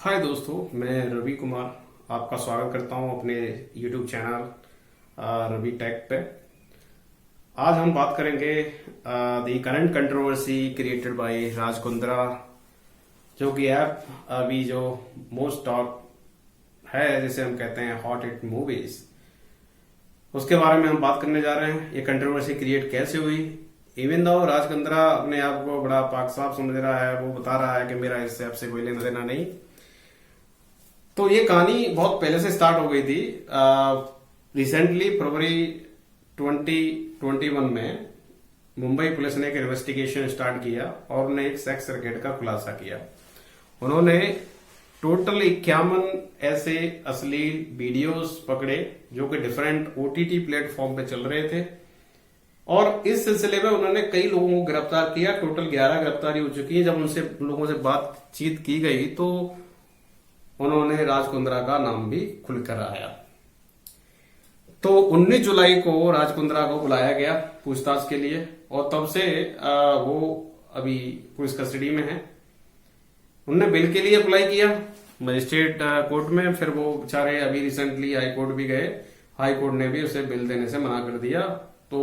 हाय दोस्तों, मैं रवि कुमार आपका स्वागत करता हूं अपने YouTube चैनल रवि टेक पे। आज हम बात करेंगे the current controversy created by Raj Kundra, जो कि ऐप अभी जो मोस्ट टॉक है, जिसे हम कहते हैं हॉट हिट मूवीज, उसके बारे में हम बात करने जा रहे हैं। ये कंट्रोवर्सी क्रिएट कैसे हुई। इवन दो राज कुंद्रा अपने आप को बड़ा पाक साफ समझ रहा है, वो बता रहा है कि मेरा इस ऐप से कोई लेना देना नहीं। तो ये कहानी बहुत पहले से स्टार्ट हो गई थी। रिसेंटली फरवरी 2021 में मुंबई पुलिस ने एक इन्वेस्टिगेशन स्टार्ट किया और उन्होंने एक सेक्स रैकेट का खुलासा किया। उन्होंने टोटल 51 ऐसे अश्लील वीडियोस पकड़े जो कि डिफरेंट ओटीटी प्लेटफॉर्म पे चल रहे थे, और इस सिलसिले में उन्होंने कई लोगों को गिरफ्तार किया। टोटल 11 गिरफ्तारी हो चुकी है। जब उनसे लोगों से बातचीत की गई तो उन्होंने राज कुंद्रा का नाम भी खुलकर आया। तो 19 जुलाई को राज कुंद्रा को बुलाया गया पूछताछ के लिए, और तब से वो अभी पुलिस कस्टडी में है। उन्होंने बिल के लिए अप्लाई किया मजिस्ट्रेट कोर्ट में, फिर वो बेचारे अभी रिसेंटली हाई कोर्ट भी गए। हाई कोर्ट ने भी उसे बिल देने से मना कर दिया। तो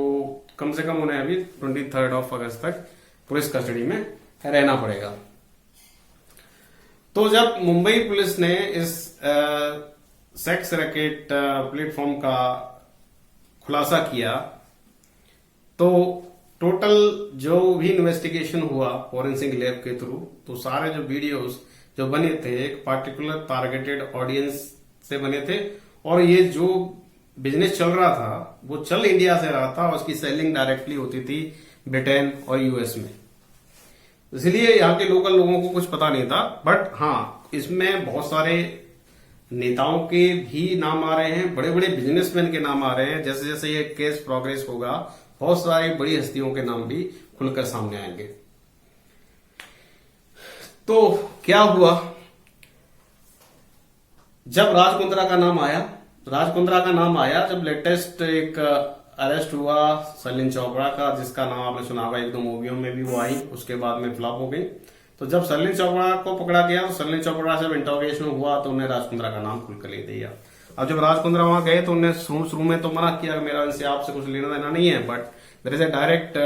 कम से कम उन्हें अभी 23 अगस्त तक पुलिस कस्टडी में रहना पड़ेगा। तो जब मुंबई पुलिस ने इस सेक्स रैकेट प्लेटफॉर्म का खुलासा किया, तो टोटल जो भी इन्वेस्टिगेशन हुआ फॉरेंसिक लैब के थ्रू, तो सारे जो वीडियोस जो बने थे एक पार्टिकुलर टारगेटेड ऑडियंस से बने थे, और ये जो बिजनेस चल रहा था वो चल इंडिया से रहा था, और उसकी सेलिंग डायरेक्टली होती थी ब्रिटेन और यूएस में। इसलिए यहाँ के लोकल लोगों को कुछ पता नहीं था। बट हाँ, इसमें बहुत सारे नेताओं के भी नाम आ रहे हैं, बड़े बड़े बिजनेसमैन के नाम आ रहे हैं। जैसे जैसे ये केस प्रोग्रेस होगा, बहुत सारी बड़ी हस्तियों के नाम भी खुलकर सामने आएंगे। तो क्या हुआ, जब राज कुंद्रा का नाम आया, जब लेटेस्ट एक अरेस्ट हुआ सलिन चोपड़ा का, जिसका नाम आपने सुना होगा, एक दो मूवियों में भी वो आई, उसके बाद में फ्लॉप हो गई। तो जब सलिन चोपड़ा को पकड़ा गया, तो सलिन चोपड़ा से जब इंटरोगेशन हुआ तो उन्हें राज कुंद्रा का नाम खुलकर ले दिया। अब जब राज कुंद्रा वहां गए तो उन्हें शुरू में तो मना किया, मेरा इनसे आपसे कुछ लेना देना नहीं है, but there is a direct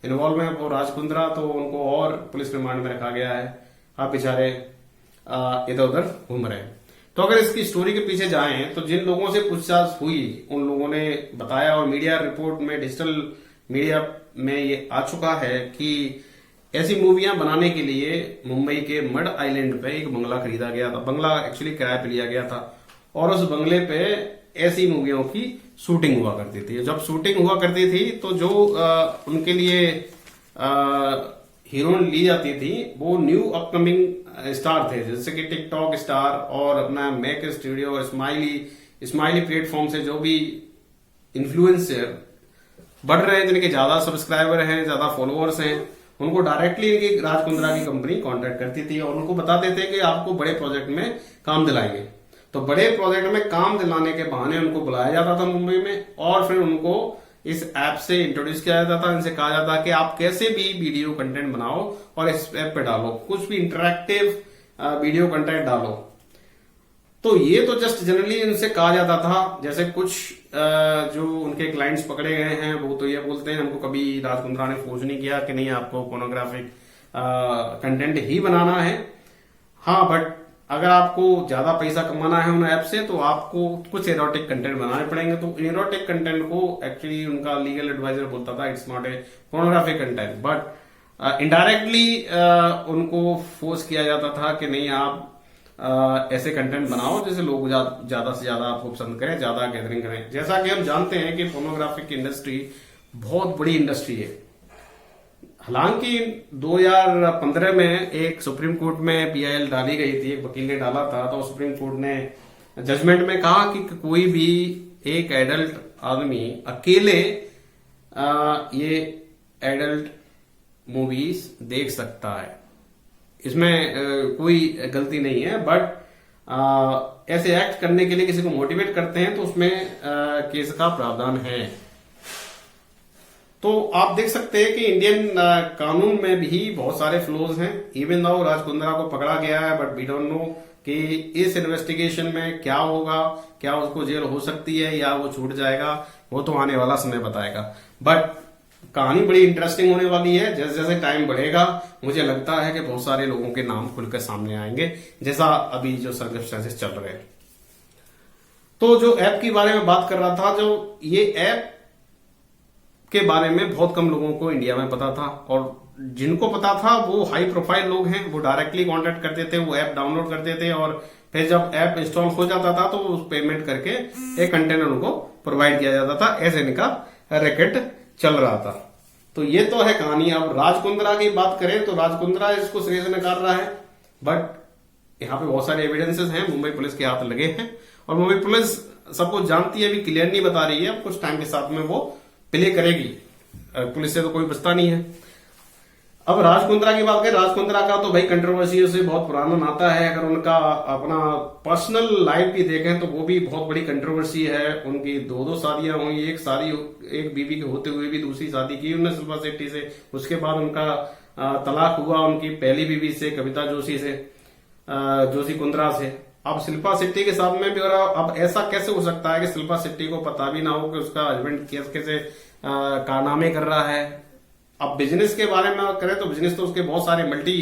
involvement for Raj Kundra, तो उनको और पुलिस रिमांड में रखा गया है। आप बेचारे इधर उधर घूम रहे हैं। तो अगर इसकी स्टोरी के पीछे जाएं तो जिन लोगों से पूछताछ हुई उन लोगों ने बताया, और मीडिया रिपोर्ट में, डिजिटल मीडिया में ये आ चुका है कि ऐसी मूवियां बनाने के लिए मुंबई के मड आइलैंड पे एक बंगला खरीदा गया था। बंगला एक्चुअली किराए पे लिया गया था, और उस बंगले पे ऐसी मूवियों की शूटिंग हुआ करती थी। जब शूटिंग हुआ करती थी तो जो उनके लिए हीरोइन ली जाती थी वो न्यू अपकमिंग स्टार थे, जैसे कि टिकटॉक स्टार और अपना मैक स्टूडियो और स्माइली प्लेटफॉर्म से जो भी इन्फ्लुएंसर बढ़ रहे हैं, जिनके ज्यादा सब्सक्राइबर हैं, ज्यादा फॉलोअर्स हैं, उनको डायरेक्टली इनकी राज कुंद्रा की कंपनी कांटेक्ट करती थी और उनको बताते थे कि आपको बड़े प्रोजेक्ट में काम दिलाएंगे। तो बड़े प्रोजेक्ट में काम दिलाने के बहाने उनको बुलाया जाता था मुंबई में, और फिर उनको इस ऐप से इंट्रोड्यूस किया जाता था। इनसे कहा जाता कि आप कैसे भी वीडियो कंटेंट बनाओ और इस ऐप पे डालो, कुछ भी इंटरैक्टिव वीडियो कंटेंट डालो। तो ये तो जस्ट जनरली इनसे कहा जाता था। जैसे कुछ जो उनके क्लाइंट्स पकड़े गए हैं वो तो ये बोलते हैं, हमको कभी राज कुंद्रा ने फोर्स नहीं किया कि नहीं आपको पोर्नोग्राफिक कंटेंट ही बनाना है। हाँ, बट अगर आपको ज्यादा पैसा कमाना है उन ऐप से तो आपको कुछ एरोटिक कंटेंट बनाने पड़ेंगे। तो एरोटिक कंटेंट को एक्चुअली उनका लीगल एडवाइजर बोलता था it's not a pornographic content, but indirectly उनको फोर्स किया जाता था कि नहीं आप ऐसे कंटेंट बनाओ जिसे लोग ज्यादा से ज्यादा आपको पसंद करें, ज्यादा गैदरिंग करें। जैसा कि हम जानते हैं कि पोर्नोग्राफिक इंडस्ट्री बहुत बड़ी इंडस्ट्री है। हालांकि 2015 में एक सुप्रीम कोर्ट में पीआईएल डाली गई थी, एक वकील ने डाला था, तो सुप्रीम कोर्ट ने जजमेंट में कहा कि कोई भी एक एडल्ट आदमी अकेले ये एडल्ट मूवीज देख सकता है, इसमें कोई गलती नहीं है। बट ऐसे एक्ट करने के लिए किसी को मोटिवेट करते हैं तो उसमें केस का प्रावधान है। तो आप देख सकते हैं कि इंडियन कानून में भी बहुत सारे फ्लोज हैं। इवन नाउ राज कुंद्रा को पकड़ा गया है, बट वी डोंट नो कि इस इन्वेस्टिगेशन में क्या होगा, क्या उसको जेल हो सकती है या वो छूट जाएगा, वो तो आने वाला समय बताएगा। बट कहानी बड़ी इंटरेस्टिंग होने वाली है। जैसे जैसे टाइम बढ़ेगा मुझे लगता है कि बहुत सारे लोगों के नाम खुलकर सामने आएंगे, जैसा अभी जो सर्कमस्टेंसेस चल रहे हैं। तो जो ऐप के बारे में बात कर रहा था, जो ये ऐप के बारे में बहुत कम लोगों को इंडिया में पता था, और जिनको पता था वो हाई प्रोफाइल लोग हैं। वो डायरेक्टली कांटेक्ट करते थे, वो ऐप डाउनलोड करते थे, और फिर जब ऐप इंस्टॉल हो जाता था तो उस पेमेंट करके एक कंटेनर उनको प्रोवाइड किया जाता था। ऐसे इनका रैकेट चल रहा था। तो ये तो है कहानी। अब राज कुंद्रा की बात करें तो राज कुंद्रा इसको श्रेय से नकार रहा है, बट यहाँ पे बहुत सारे एविडेंसेस हैं, मुंबई पुलिस के हाथ लगे हैं, और मुंबई पुलिस सब कुछ जानती है, अभी क्लियर नहीं बता रही है। कुछ टाइम के साथ में वो प्ले करेगी, पुलिस से तो कोई बचता नहीं है। अब राज कुंद्रा की बात करें, राज कुंद्रा का तो भाई कंट्रोवर्सी से बहुत पुराना नाता है। अगर उनका अपना पर्सनल लाइफ भी देखें तो वो भी बहुत बड़ी कंट्रोवर्सी है। उनकी दो शादियां हुई, एक बीवी के होते हुए भी दूसरी शादी की उन्होंने शिल्पा शेट्टी से। उसके बाद उनका तलाक हुआ उनकी पहली बीवी से, कविता जोशी से, जोशी कुंद्रा से। अब शिल्पा शेट्टी के साथ में भी हो रहा। अब ऐसा कैसे हो सकता है कि शिल्पा शेट्टी को पता भी ना हो कि उसका हस्बैंड कैसे कारनामे कर रहा है। अब बिजनेस के बारे में करें तो बिजनेस तो उसके बहुत सारे मल्टी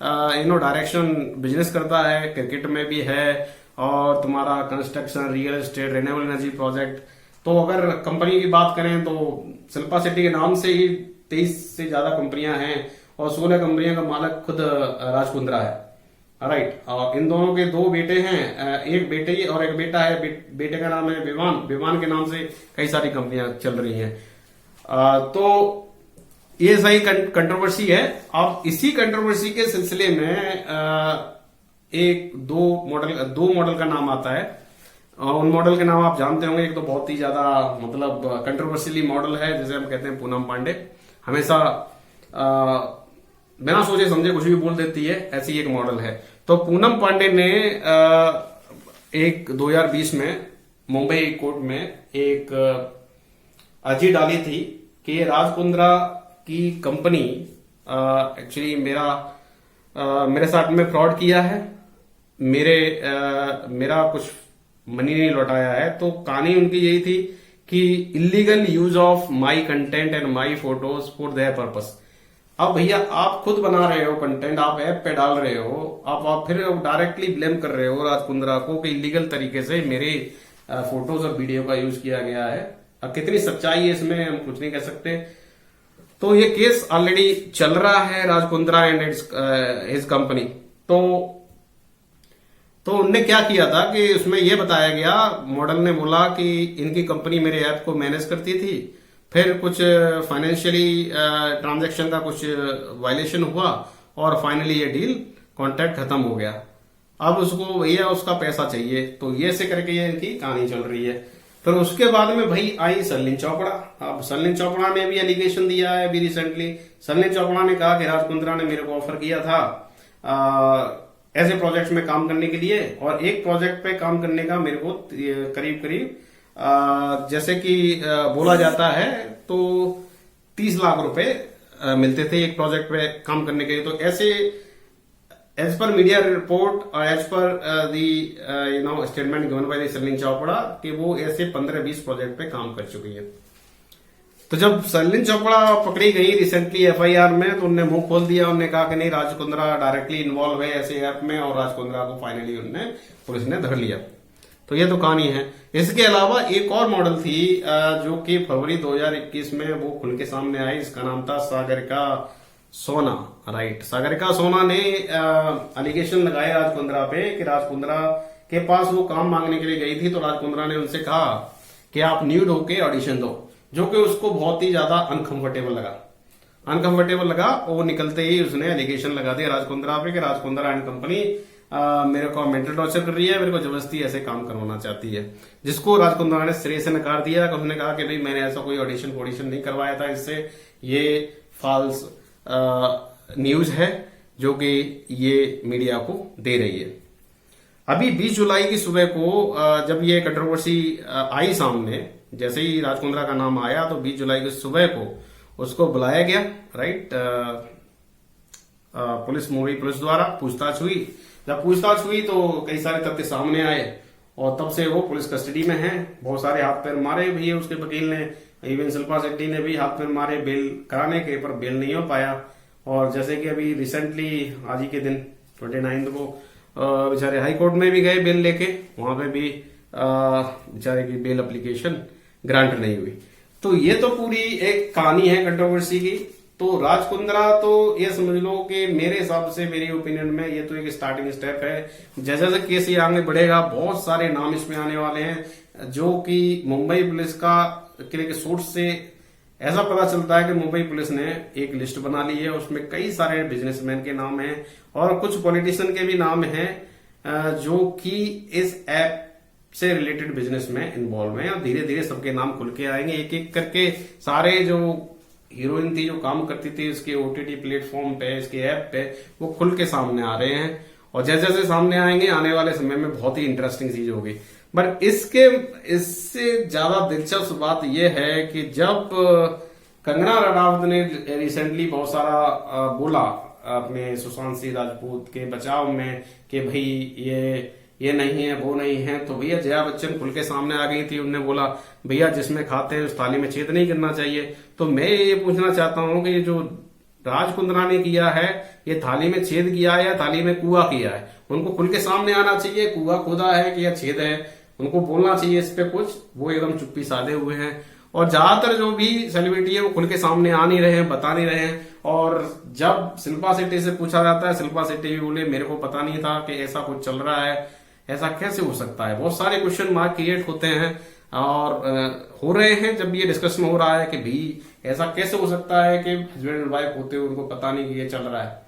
डायरेक्शन बिजनेस करता है, क्रिकेट में भी है, और तुम्हारा construction, real estate, renewable energy project. तो अगर कंपनी की बात करें तो शिल्पा शेट्टी के नाम से ही 23 से ज्यादा कंपनियां हैं, और 16 कंपनियों का मालिक खुद राज कुंद्रा है। राइट। और इन दोनों के 2 बेटे हैं, एक बेटे और एक बेटा है। बेटे का नाम है विमान। विमान के नाम से कई सारी कंपनियां चल रही हैं। तो ये सही कंट्रोवर्सी है। अब इसी कंट्रोवर्सी के सिलसिले में दो मॉडल का नाम आता है। उन मॉडल के नाम आप जानते होंगे। एक तो बहुत ही ज्यादा मतलब कंट्रोवर्शियली मॉडल है, जिसे हम कहते हैं पूनम पांडे। हमेशा बिना सोचे समझे कुछ भी बोल देती है, ऐसी एक मॉडल है। तो पूनम पांडे ने एक 2020 में मुंबई कोर्ट में एक अर्जी डाली थी कि राज कुंद्रा की कंपनी एक्चुअली मेरे साथ में फ्रॉड किया है, मेरा कुछ मनी नहीं लौटाया है। तो कहानी उनकी यही थी कि illegal use of my content and my photos for their purpose. अब भैया आप खुद बना रहे हो कंटेंट, आप ऐप पे डाल रहे हो, आप फिर डायरेक्टली ब्लेम कर रहे हो राज कुंद्रा को कि इलीगल तरीके से मेरे फोटोज और वीडियो का यूज किया गया है। अब कितनी सच्चाई है इसमें हम कुछ नहीं कह सकते। तो ये केस ऑलरेडी चल रहा है Raj Kundra and his company. तो उनने क्या किया था कि उसमें यह बताया गया, मॉडल ने बोला कि इनकी कंपनी मेरे ऐप को मैनेज करती थी, फिर कुछ फाइनेंशियली ट्रांजैक्शन का कुछ वायलेशन हुआ, और फाइनली ये डील कॉन्ट्रैक्ट खत्म हो गया। अब उसको भैया उसका पैसा चाहिए। तो ये से करके ये इनकी कहानी चल रही है। फिर उसके बाद में भाई आई सरलिन चोपड़ा। अब सरलिन चोपड़ा ने भी एलिगेशन दिया है अभी रिसेंटली। सरलिन चोपड़ा ने कहा कि राज कुंद्रा ने मेरे को ऑफर किया था ऐसे प्रोजेक्ट में काम करने के लिए, और एक प्रोजेक्ट पे काम करने का मेरे को करीब जैसे कि बोला जाता है तो 30 लाख रुपए मिलते थे एक प्रोजेक्ट पे काम करने के लिए। तो ऐसे as per media report, as per the statement given by Sherlyn Chopra कि वो ऐसे 15-20 प्रोजेक्ट पे काम कर चुकी है। तो जब सरलिन चोपड़ा पकड़ी गई रिसेंटली एफआईआर में, तो उन्होंने मुंह खोल दिया। उन्होंने कहा कि नहीं, राज कुंद्रा डायरेक्टली इन्वॉल्व है ऐसे ऐप में, और राज कुंद्रा को फाइनली पुलिस ने धर लिया। तो ये तो कहानी है। इसके अलावा एक और मॉडल थी जो कि फरवरी 2021 में वो खुल के सामने आई। इसका नाम था सागरिका सोना। राइट। सागरिका सोना ने एलिगेशन लगाए राज कुंद्रा पे कि राज कुंद्रा के पास वो काम मांगने के लिए गई थी, तो राज कुंद्रा ने उनसे कहा कि आप न्यूड होके ऑडिशन दो, जो कि उसको बहुत ही ज्यादा अनकंफर्टेबल लगा। और वो निकलते ही उसने एलिगेशन लगा दिया राज कुंद्रा पे कि राज कुंद्रा एंड कंपनी मेरे को मेंटल टॉर्चर कर रही है, मेरे को जबरदस्ती ऐसे काम करवाना चाहती है, जिसको राज कुंद्रा ने सिरे से नकार दिया। उसने कहा कि भाई मैंने ऐसा कोई ऑडिशन नहीं करवाया था इससे, ये फॉल्स न्यूज है जो कि ये मीडिया को दे रही है। अभी 20 जुलाई की सुबह को जब ये कंट्रोवर्सी आई सामने, जैसे ही राज कुंद्रा का नाम आया तो 20 जुलाई की सुबह को उसको बुलाया गया। राइट। मुंबई पुलिस द्वारा पूछताछ हुई। जब पूछताछ हुई तो कई सारे तथ्य सामने आए और तब से वो पुलिस कस्टडी में है। बहुत सारे हाथ पैर मारे भी उसके वकील ने, इवन शिल्पा शेट्टी ने भी हाथ पैर मारे बेल कराने के, पर बेल नहीं हो पाया। और जैसे कि अभी रिसेंटली आज ही के दिन 29 को बेचारे हाई कोर्ट में भी गए बेल लेके, वहां पे भी बेचारे की बेल एप्लीकेशन ग्रांट नहीं हुई। तो ये तो पूरी एक कहानी है कंट्रोवर्सी की। तो राज कुंद्रा तो ये समझ लो कि मेरे हिसाब से, मेरी ओपिनियन में, ये तो एक स्टार्टिंग स्टेप है। जैसे जैसे केस ये आगे बढ़ेगा बहुत सारे नाम इसमें आने वाले हैं, जो कि मुंबई पुलिस का के सोर्स से ऐसा पता चलता है कि मुंबई पुलिस ने एक लिस्ट बना ली है, उसमें कई सारे बिजनेसमैन के नाम हैं और कुछ पॉलिटिशियन के भी नाम हैं जो कि इस ऐप से रिलेटेड बिजनेस में इन्वॉल्व हैं। और धीरे धीरे सबके नाम खुल के आएंगे, एक एक करके सारे जो हीरोइन थी जो काम करती थी इसके ओटीटी प्लेटफॉर्म पे, इसके ऐप पे, वो खुल के सामने आ रहे हैं। और जैसे जैसे सामने आएंगे आने वाले समय में बहुत ही इंटरेस्टिंग चीज होगी। बट इससे ज्यादा दिलचस्प बात यह है कि जब कंगना रनावत ने रिसेंटली बहुत सारा बोला अपने सुशांत सिंह राजपूत के बचाव में कि भाई ये नहीं है वो नहीं है, तो भैया जया बच्चन खुल के सामने आ गई थी। उन्होंने बोला भैया जिसमें खाते हैं उस थाली में छेद नहीं करना चाहिए। तो मैं ये पूछना चाहता हूं कि ये जो राज कुंद्रा ने किया है, ये थाली में छेद किया है या थाली में कुआ किया है? उनको खुल के सामने आना चाहिए, कुआ खुदा है कि या छेद है, उनको बोलना चाहिए इस पे कुछ। वो एकदम चुप्पी साधे हुए हैं। और ज्यादातर जो भी सेलिब्रिटी है वो खुल के सामने आ नहीं रहे हैं, बता नहीं रहे हैं। और जब शिल्पा शेट्टी से पूछा जाता है, शिल्पा शेट्टी भी बोले मेरे को पता नहीं था कि ऐसा कुछ चल रहा है, ऐसा कैसे हो सकता है। बहुत सारे क्वेश्चन मार्क क्रिएट होते हैं और हो रहे हैं जब ये डिस्कशन हो रहा है कि भाई ऐसा कैसे हो सकता है कि हस्बैंड एंड वाइफ होते हुए उनको पता नहीं कि ये चल रहा है।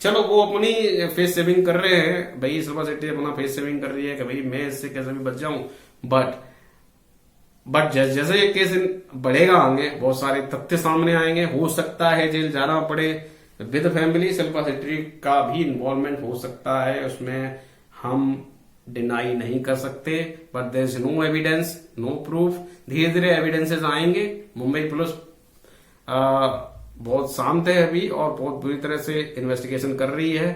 चलो वो अपनी फेस सेविंग कर रहे हैं, भाई शिल्पा शेट्टी अपना फेस सेविंग कर रही है कि भाई मैं इससे कैसे भी बच जाऊं। बट जैसे ये केस बढ़ेगा आगे बहुत सारे तथ्य सामने आएंगे, हो सकता है जेल जाना पड़े विद फैमिली। शिल्पा शेट्टी का भी इन्वॉल्वमेंट हो सकता है उसमें, हम डिनाई नहीं कर सकते। But there is no evidence, no proof. धीरे धीरे एविडेंसेस आएंगे। मुंबई पुलिस बहुत शांत है अभी और बहुत बुरी तरह से इन्वेस्टिगेशन कर रही है।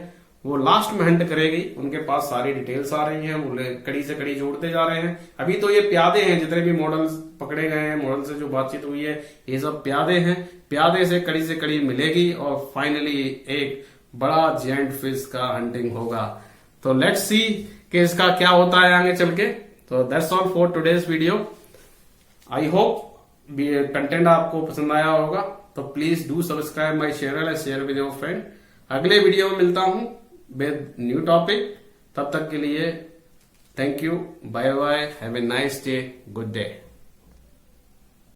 वो लास्ट में हंट करेगी, उनके पास सारी डिटेल्स आ रही हैं, वो कड़ी से कड़ी जोड़ते जा रहे हैं। अभी तो ये प्यादे हैं, जितने भी मॉडल्स पकड़े गए हैं, मॉडल से जो बातचीत हुई है, ये सब प्यादे हैं। प्यादे से कड़ी मिलेगी और फाइनली एक बड़ा जेंट फिश का हंटिंग होगा। तो लेट्स सी कि इसका क्या होता है आगे चल के। तो that's all for today's video. I hope content आपको पसंद आया होगा। तो please do subscribe my channel, share with your friend. अगले वीडियो में मिलता हूं विद न्यू टॉपिक। तब तक के लिए thank you, bye bye, have a nice day, good day.